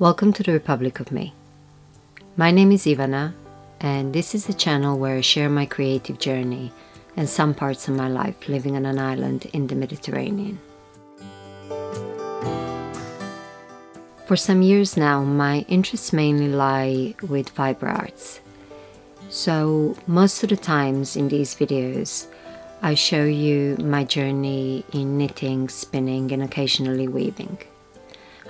Welcome to the Republic of Me. My name is Ivana, and this is a channel where I share my creative journey and some parts of my life living on an island in the Mediterranean. For some years now, my interests mainly lie with fiber arts. So most of the times in these videos, I show you my journey in knitting, spinning, and occasionally weaving.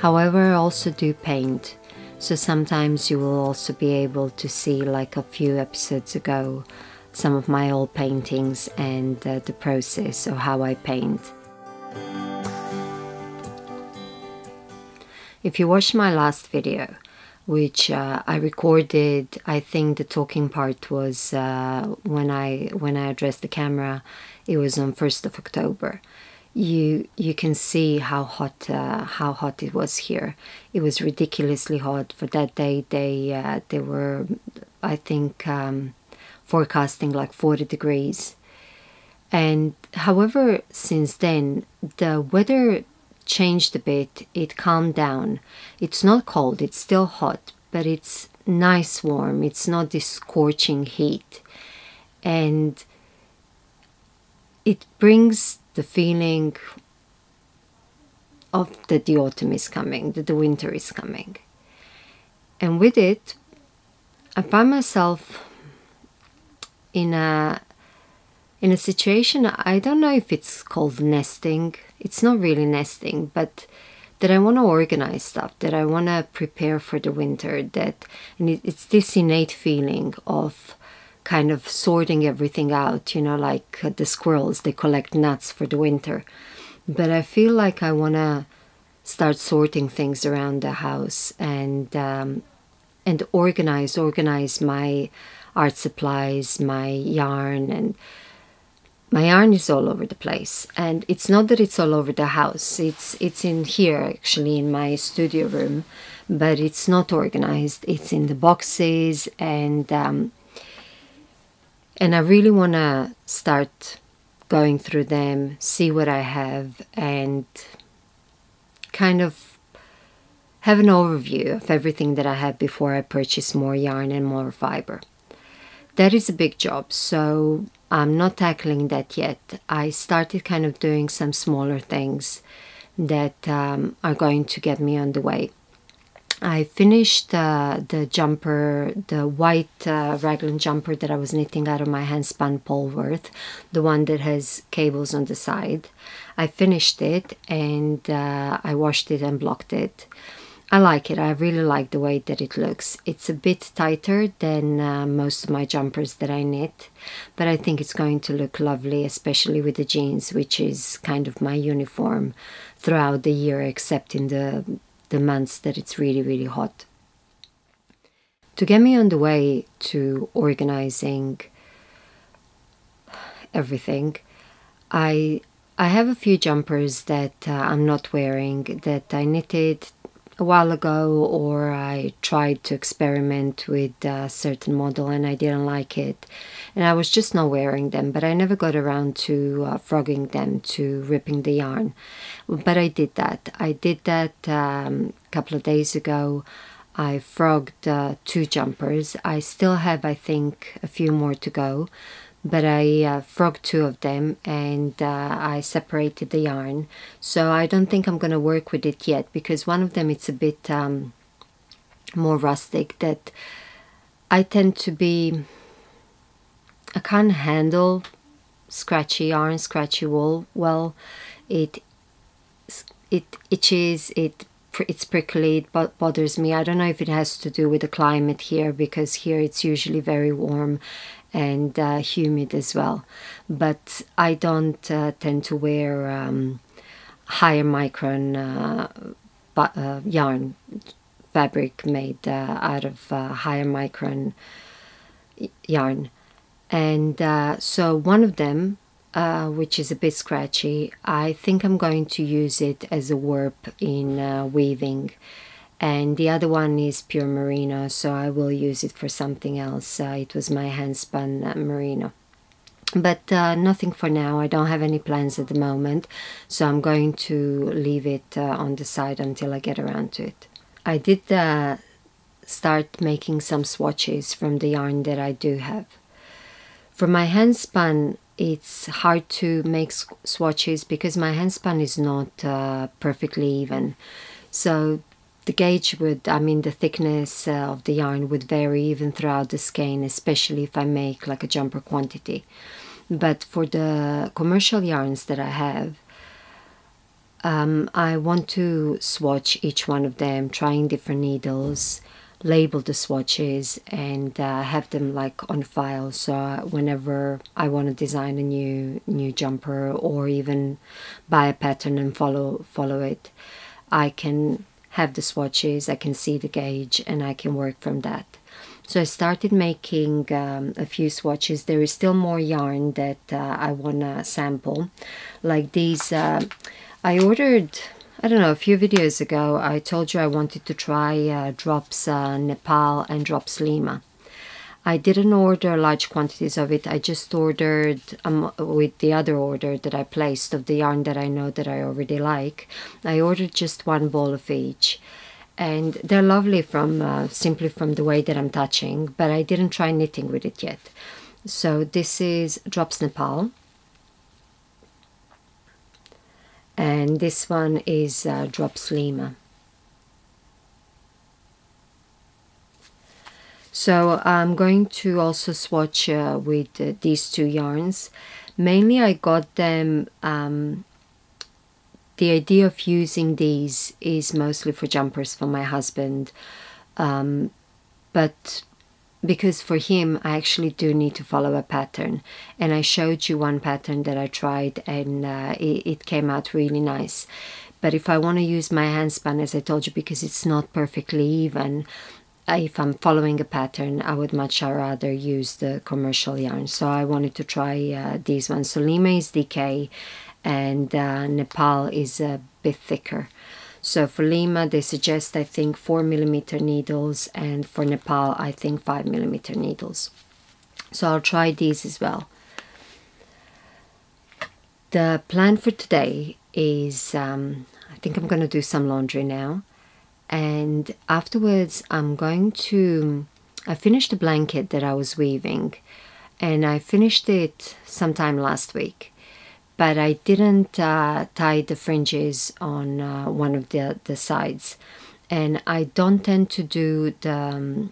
However, I also do paint, so sometimes you will also be able to see, like a few episodes ago, some of my old paintings and the process of how I paint. If you watched my last video, which I recorded, I think the talking part was when I addressed the camera, it was on 1st of October. You can see how hot it was here. It was ridiculously hot. For that day, they were, I think, forecasting like 40 degrees. And however, since then, the weather changed a bit. It calmed down. It's not cold, it's still hot, but it's nice warm. It's not this scorching heat, and it brings the feeling of that the autumn is coming, that the winter is coming. And with it, I find myself in a situation, I don't know if it's called nesting. It's not really nesting, but that I want to organize stuff, that I want to prepare for the winter, and it's this innate feeling of kind of sorting everything out, you know, like the squirrels, they collect nuts for the winter. But I feel like I want to start sorting things around the house and organize my art supplies, my yarn, and my yarn is all over the place. And it's not that it's all over the house. It's in here, actually, in my studio room, but it's not organized. It's in the boxes, and I really want to start going through them, see what I have, and kind of have an overview of everything that I have before I purchase more yarn and more fiber. That is a big job, so I'm not tackling that yet. I started kind of doing some smaller things that are going to get me on the way. I finished the jumper, the white raglan jumper that I was knitting out of my hand-spun Polworth, the one that has cables on the side. I finished it, and I washed it and blocked it. I like it. I really like the way that it looks. It's a bit tighter than most of my jumpers that I knit, but I think it's going to look lovely, especially with the jeans, which is kind of my uniform throughout the year, except in the months that it's really, really hot. To get me on the way to organizing everything, I have a few jumpers that I'm not wearing, that I knitted a while ago, or I tried to experiment with a certain model and I didn't like it, and I was just not wearing them, but I never got around to frogging them, to ripping the yarn. But I did that. A couple of days ago. I frogged 2 jumpers. I still have, I think, a few more to go, but I frogged 2 of them, and I separated the yarn. So I don't think I'm going to work with it yet, because one of them, it's a bit more rustic, that I tend to be, I can't handle scratchy yarn, scratchy wool. Well, it itches, it's prickly, it bothers me. I don't know if it has to do with the climate here, because here it's usually very warm and humid as well. But I don't tend to wear higher micron yarn, fabric made out of higher micron yarn. And so one of them, which is a bit scratchy, I think I'm going to use it as a warp in weaving. And the other one is pure merino, so I will use it for something else. It was my hand-spun merino. But nothing for now. I don't have any plans at the moment, so I'm going to leave it on the side until I get around to it. I did start making some swatches from the yarn that I do have. For my handspun, it's hard to make swatches because my handspun is not perfectly even. So the gauge would, the thickness of the yarn would vary even throughout the skein, especially if I make like a jumper quantity. But for the commercial yarns that I have, I want to swatch each one of them, trying different needles, label the swatches, and have them like on file, so whenever I want to design a new jumper or even buy a pattern and follow it, I can have the swatches, I can see the gauge, and I can work from that. So I started making a few swatches. There is still more yarn that I want to sample, like these. I ordered, I don't know, a few videos ago, I told you I wanted to try drops Nepal and drops Lima. I didn't order large quantities of it. I just ordered, with the other order that I placed of the yarn that I know that I already like, I ordered just one ball of each. And they're lovely from simply from the way that I'm touching, but I didn't try knitting with it yet. So this is drops Nepal. And this one is drops Lima. So I'm going to also swatch with these two yarns. Mainly I got them, the idea of using these is mostly for jumpers for my husband. But because for him I actually do need to follow a pattern, and I showed you one pattern that I tried, and it came out really nice. But if I want to use my handspun, as I told you, because it's not perfectly even, if I'm following a pattern, I would much rather use the commercial yarn. So I wanted to try these ones. So Lima is DK and Nepal is a bit thicker. So for Lima, they suggest, I think, 4mm needles, and for Nepal, I think 5mm needles. So I'll try these as well. The plan for today is, I think I'm going to do some laundry now. And afterwards, I finished the blanket that I was weaving. And I finished it sometime last week. But I didn't tie the fringes on one of the sides. And I don't tend to do the,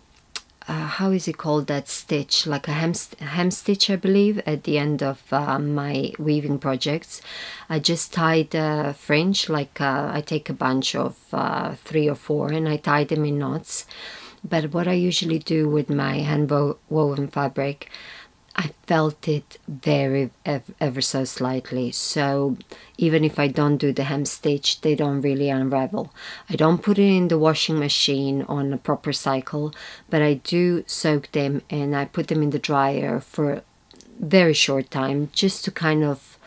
how is it called, that stitch, like a hem stitch, I believe, at the end of my weaving projects. I just tie the fringe, like I take a bunch of 3 or 4 and I tie them in knots. But what I usually do with my hand woven fabric, I felt it very ever so slightly, so even if I don't do the hem stitch, they don't really unravel. I don't put it in the washing machine on a proper cycle, but I do soak them and I put them in the dryer for a very short time, just to kind of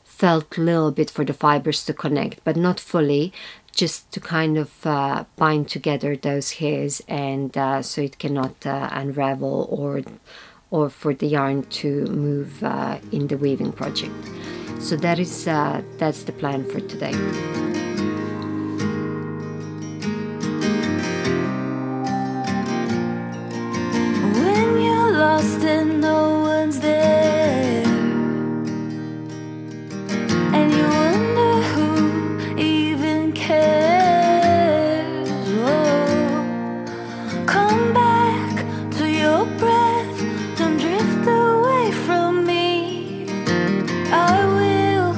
felt a little bit for the fibers to connect, but not fully, just to kind of bind together those hairs, and so it cannot unravel or for the yarn to move in the weaving project. So that's the plan for today. When you're lost and no one's there, and you wonder who even cares, oh, come back to your breath. Don't drift away from me. I will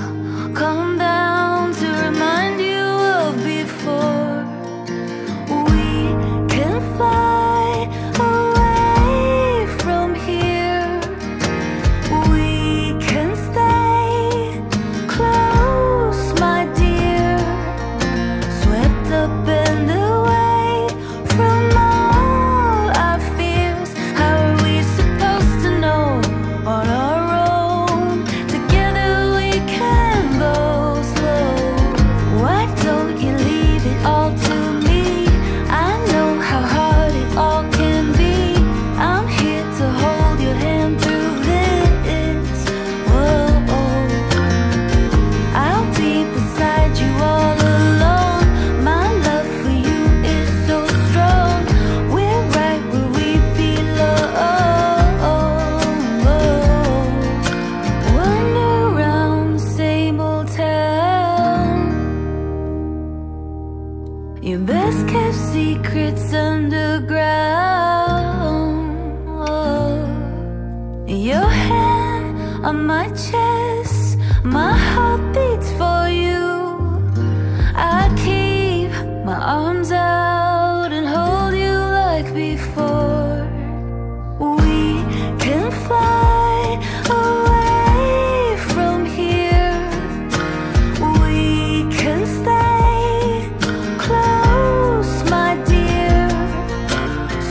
come down to remind on my chest. My heart beats for you. I keep my arms out and hold you like before. We can fly away from here. We can stay close, my dear.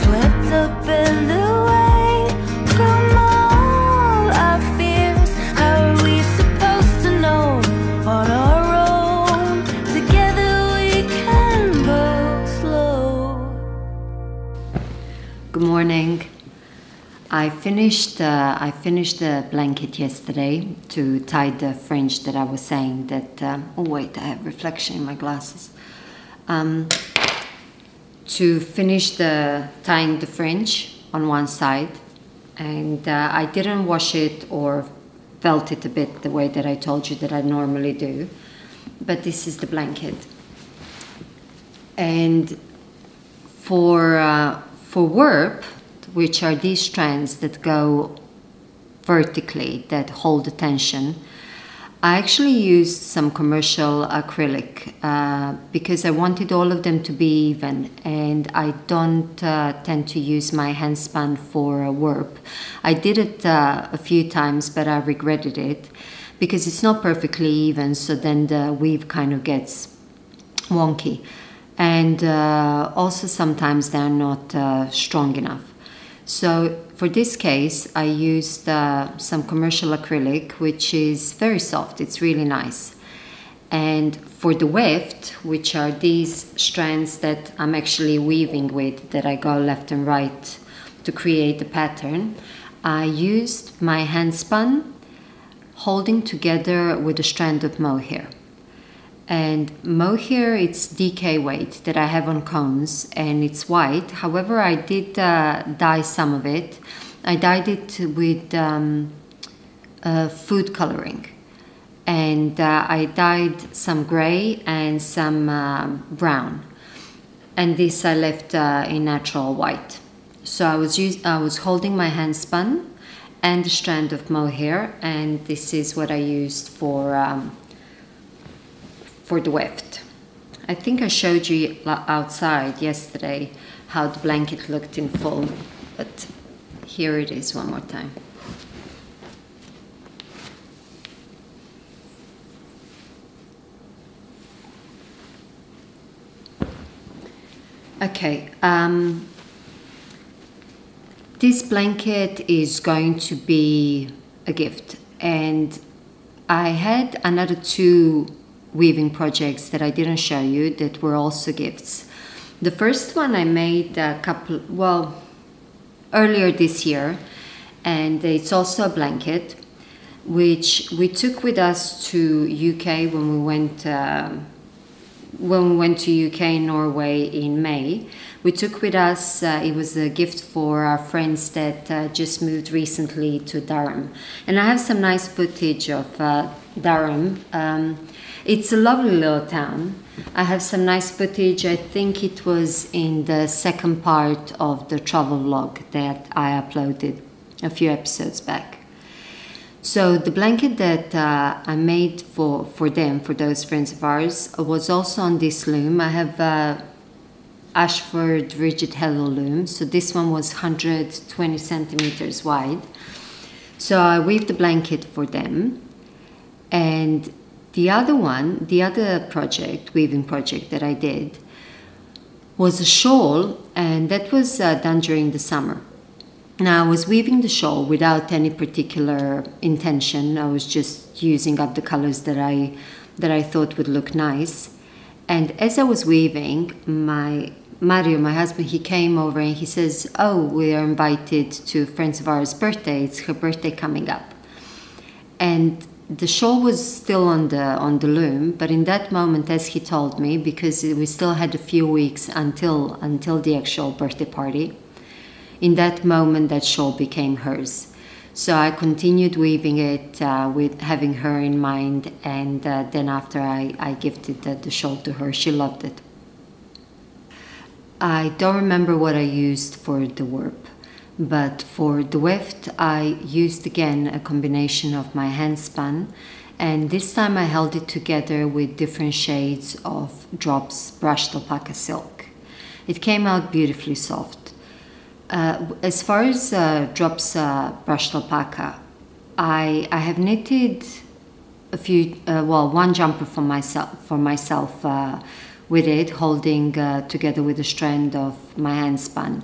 Swept up and away from all our fears. How are we supposed to know on our own? Together we can go slow. Good morning. I finished the blanket yesterday to tie the fringe that I was saying that, oh wait, I have reflection in my glasses. To finish tying the fringe on one side, and I didn't wash it or felt it a bit the way that I told you that I normally do, but this is the blanket. And for warp, which are these strands that go vertically, that hold the tension, I actually used some commercial acrylic because I wanted all of them to be even, and I don't tend to use my handspan for warp. I did it a few times, but I regretted it because it's not perfectly even, so then the weave kind of gets wonky. And also sometimes they're not strong enough. So for this case, I used some commercial acrylic, which is very soft. It's really nice. And for the weft, which are these strands that I'm actually weaving with, that I go left and right to create the pattern, I used my handspun holding together with a strand of mohair. And mohair, it's DK weight that I have on cones, and it's white. However, I did dye some of it. I dyed it with food coloring, and I dyed some gray and some brown, and this I left in natural white. So I was holding my handspun and a strand of mohair, and this is what I used for the weft. I think I showed you outside yesterday how the blanket looked in full, but here it is one more time. Okay, this blanket is going to be a gift, and I had another two weaving projects that I didn't show you that were also gifts. The first one I made earlier this year, and it's also a blanket which we took with us to UK when we went to UK and Norway in May. We took with us, it was a gift for our friends that just moved recently to Durham. And I have some nice footage of Durham. It's a lovely little town. I have some nice footage. I think it was in the second part of the travel vlog that I uploaded a few episodes back. So the blanket that I made for them, for those friends of ours, was also on this loom. I have Ashford rigid hello loom. So this one was 120 centimeters wide. So I weaved the blanket for them. And the other one, the other project, weaving project that I did, was a shawl, and that was done during the summer. Now I was weaving the shawl without any particular intention. I was just using up the colors that I thought would look nice. And as I was weaving, Mario, my husband, he came over and he says, "Oh, we are invited to friends of ours' birthday. It's her birthday coming up." And the shawl was still on the loom, but in that moment, as he told me, because we still had a few weeks until the actual birthday party, in that moment that shawl became hers. So I continued weaving it with having her in mind, and then after I gifted the shawl to her, she loved it. I don't remember what I used for the warp, But for the weft, I used again a combination of my hand spun, and this time I held it together with different shades of Drops brushed alpaca silk. It came out beautifully soft. As far as Drops brushed alpaca, I have knitted a few, one jumper for myself with it, holding together with a strand of my hand spun.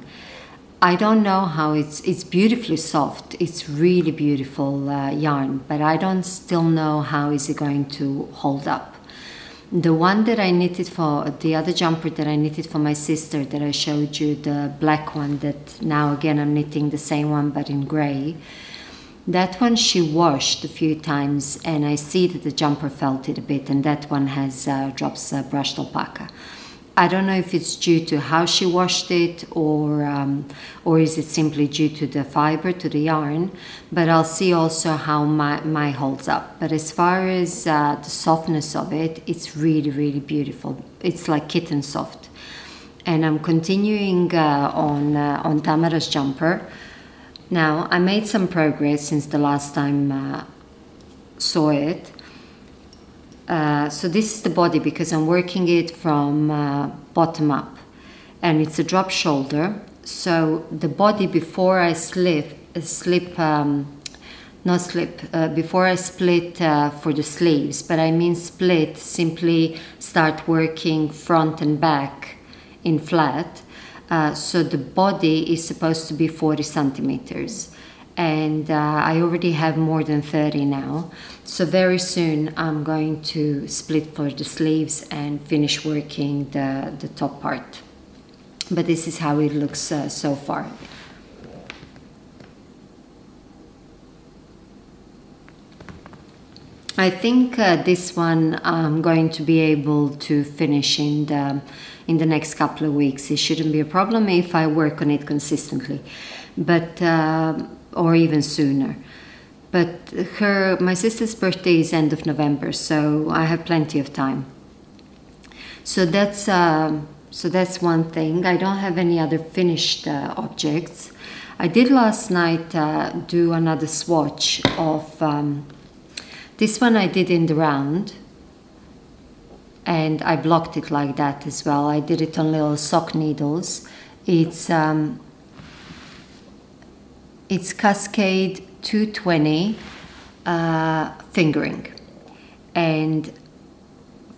I don't know how it's beautifully soft. It's really beautiful yarn, but I don't still know how is it going to hold up. The one that I knitted for, the other jumper that I knitted for my sister that I showed you, the black one that now again I'm knitting the same one but in grey. That one she washed a few times and I see that the jumper felt it a bit, and that one has Drops brushed alpaca. I don't know if it's due to how she washed it or is it simply due to the fiber, to the yarn, but I'll see also how my holds up. But as far as the softness of it, it's really, really beautiful. It's like kitten soft. And I'm continuing on Tamara's jumper. Now, I made some progress since the last time saw it. So this is the body because I'm working it from bottom up, and it's a drop shoulder. So the body before I before I split for the sleeves, but I mean split, simply start working front and back in flat. So the body is supposed to be 40 centimeters. And I already have more than 30 now. So very soon I'm going to split for the sleeves and finish working the top part. But this is how it looks so far. I think this one I'm going to be able to finish in the next couple of weeks. It shouldn't be a problem if I work on it consistently. But or even sooner. But my sister's birthday is end of November, so I have plenty of time. So that's one thing. I don't have any other finished objects. I did last night do another swatch of this one. I did in the round, and I blocked it like that as well. I did it on little sock needles. It's Cascade 220 fingering, and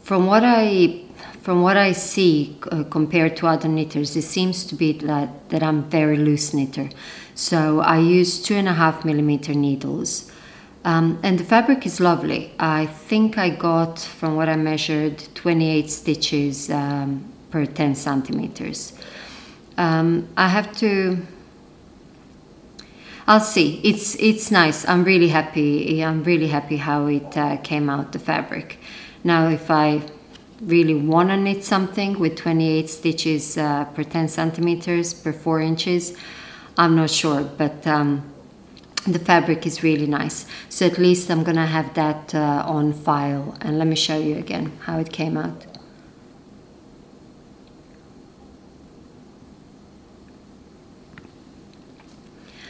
from what I see compared to other knitters, it seems to be that I'm very loose knitter. So I use 2.5 millimeter needles, and the fabric is lovely. I think I got, from what I measured, 28 stitches per 10 centimeters. I have to. I'll see. It's nice. I'm really happy. I'm really happy how it came out, the fabric. Now, if I really want to knit something with 28 stitches per 10 centimeters per 4 inches, I'm not sure. But the fabric is really nice. So at least I'm gonna have that on file. And let me show you again how it came out.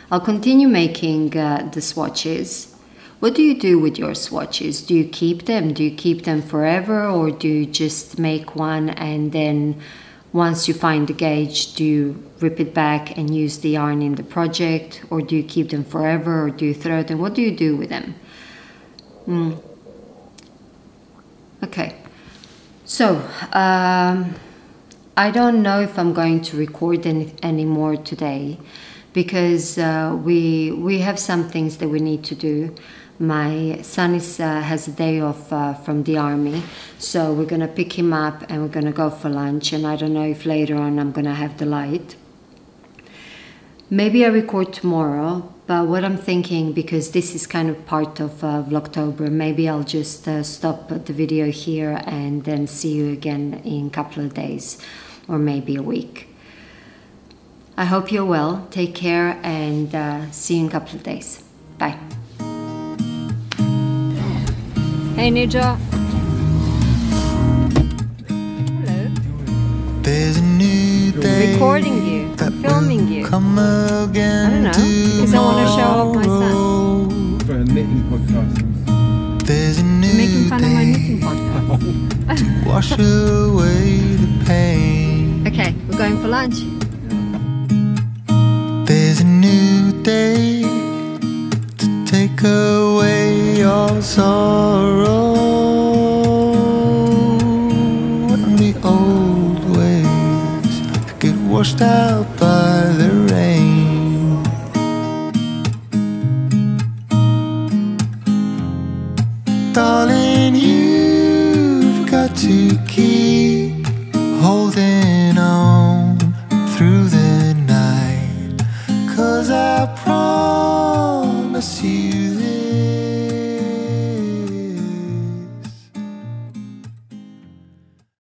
I'll continue making the swatches. What do you do with your swatches? Do you keep them? Do you keep them forever, or do you just make one and then once you find the gauge, do you rip it back and use the yarn in the project, or do you keep them forever, or do you throw them? What do you do with them? Okay, so I don't know if I'm going to record any more today, because we have some things that we need to do. My son has a day off from the army, so we're gonna pick him up and we're gonna go for lunch, and I don't know if later on I'm gonna have the light. Maybe I record tomorrow, but what I'm thinking, because this is kind of part of Vlogtober, maybe I'll just stop the video here and then see you again in a couple of days, or maybe a week. I hope you're well, take care, and see you in a couple of days. Bye. Hey Ninja. Hello. There's a new day recording you, that filming will you. come again. I don't know, because I want to show off my son. tomorrow. For a knitting podcast. There's a I'm new making fun of my day knitting podcast. to wash away the pain. Okay, we're going for lunch. There's a new day to take away your sorrow and the old ways get washed out by the rain. Darling, you've got to keep holding on through the night, 'cause I promise you